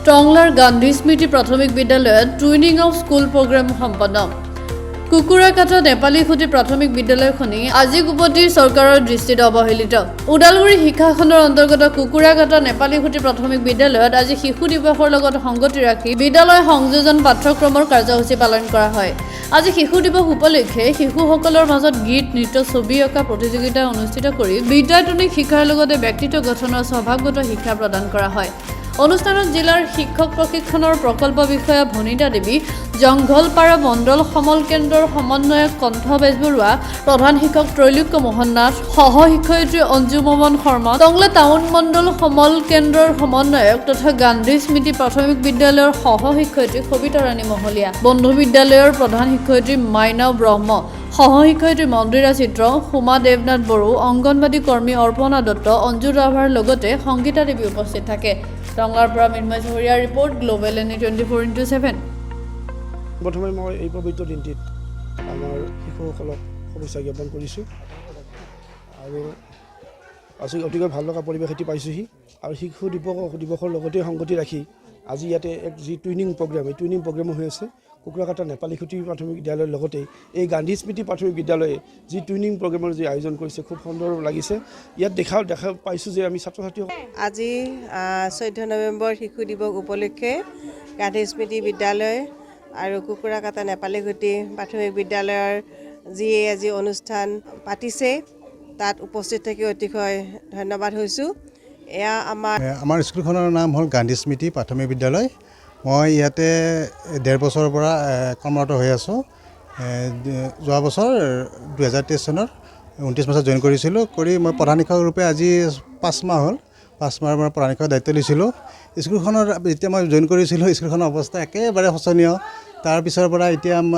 টংলাৰ গান্ধী স্মৃতি প্ৰাথমিক বিদ্যালয়ত twinning of school programme সম্পন্ন। কুকুৰাকাটা নেপালী খুঁটি প্ৰাথমিক বিদ্যালয়খনি আজি গুৱাহাটী চৰকাৰৰ দৃষ্টিত অৱহেলিত। ওদালগুৰি শিক্ষাখণ্ডৰ অন্তৰ্গত কুকুৰাকাটা নেপালী খুঁটি প্ৰাথমিক বিদ্যালয়ত আজি শিশু দিৱসৰ লগত সংগতি ৰাখি বিদ্যালয় সংযোজন পাঠ্যক্ৰমৰ কাৰ্যসূচী পালন কৰা হয়। আজি শিশু দিৱস উপলক্ষে শিশুসকলৰ মাজত গীত, নৃত্য, ছবি অঁকা প্ৰতিযোগিতা অনুষ্ঠিত কৰি বিদ্যায়তনিক শিক্ষাৰ লগতে ব্যক্তিত্ব গঠনৰ স্বভাৱগত শিক্ষা প্ৰদান কৰা হয়। অনুষ্ঠানত জিলাৰ শিক্ষক প্ৰশিক্ষণৰ প্ৰকল্প বিষয়া ভনিতা দেৱী, জংঘলপাৰা মণ্ডল সমল কেন্দ্ৰৰ সমন্বয়ক কণ্ঠ বেজবৰুৱা, প্ৰধান শিক্ষক ত্ৰৈলোক্য মোহন নাথ, সহ শিক্ষয়িত্ৰী অঞ্জু মমন শৰ্মা, টংলা টাউন মণ্ডল সমল কেন্দ্ৰৰ সমন্বয়ক তথা গান্ধী স্মৃতি প্ৰাথমিক বিদ্যালয়ৰ সহ শিক্ষয়িত্ৰী সবিতা ৰাণী মহলীয়া, বন্ধু বিদ্যালয়ৰ প্ৰধান শিক্ষয়িত্ৰী মাইনাও ব্ৰহ্ম, সহ শিক্ষয়িত্ৰী মন্দিৰা চিত্ৰ, সুমা দেৱনাথ বড়ো, অংগনবাদী কৰ্মী অৰ্পণা দত্ত, অঞ্জু ৰাভাৰ লগতে সংগীতা দেৱী উপস্থিত থাকে। টংলাৰ পৰা মিন্ময় চহৰীয়াৰ ৰিপৰ্ট, গ্লোবেল এনি 24x7। প্ৰথমে মই এই পবিত্ৰ দিনটিত আমাৰ শিশুসকলক শুভেচ্ছা জ্ঞাপন কৰিছোঁ আৰু আজি অতিকৈ ভাল লগা পৰিৱেশ এটি পাইছোঁহি আৰু শিশু দিৱসৰ লগতে সংগতি ৰাখি আজি ইয়াতে এক যি টুইনিং প্ৰগ্ৰাম, এই টুইনিং প্ৰগ্ৰামো হৈ আছে কুকুৰাকাটা নেপালী খুঁটি প্ৰাথমিক বিদ্যালয়ৰ লগতে এই গান্ধী স্মৃতি প্ৰাথমিক বিদ্যালয়ে যি টুইনিং প্ৰগ্ৰামৰ যি আয়োজন কৰিছে খুব সুন্দৰ লাগিছে। ইয়াত দেখা পাইছোঁ যে আমি ছাত্ৰ ছাত্ৰীসকল আজি 14 নৱেম্বৰ শিশু দিৱস উপলক্ষে গান্ধী স্মৃতি বিদ্যালয় আৰু কুকুৰাকাটা নেপালী খুঁটি প্ৰাথমিক বিদ্যালয়ৰ যি আজি অনুষ্ঠান পাতিছে তাত উপস্থিত থাকি অতিশয় ধন্যবাদ হৈছোঁ। এয়া আমাৰ স্কুলখনৰ নাম হ'ল গান্ধী স্মৃতি প্ৰাথমিক বিদ্যালয়। মই ইয়াতে 1.5 বছৰৰ পৰা কৰ্মৰত হৈ আছোঁ। যোৱা বছৰ 2023 চনৰ 29 মাহত জইন কৰিছিলোঁ। মই প্ৰধান শিক্ষক ৰূপে আজি 5 মাহ হ'ল। 5 মাহৰ পৰা প্ৰধান শিক্ষকৰ দায়িত্ব লৈছিলোঁ। স্কুলখনৰ যেতিয়া মই জইন কৰিছিলোঁ স্কুলখনৰ অৱস্থা একেবাৰে শোচনীয়। তাৰ পিছৰ পৰা এতিয়া আমি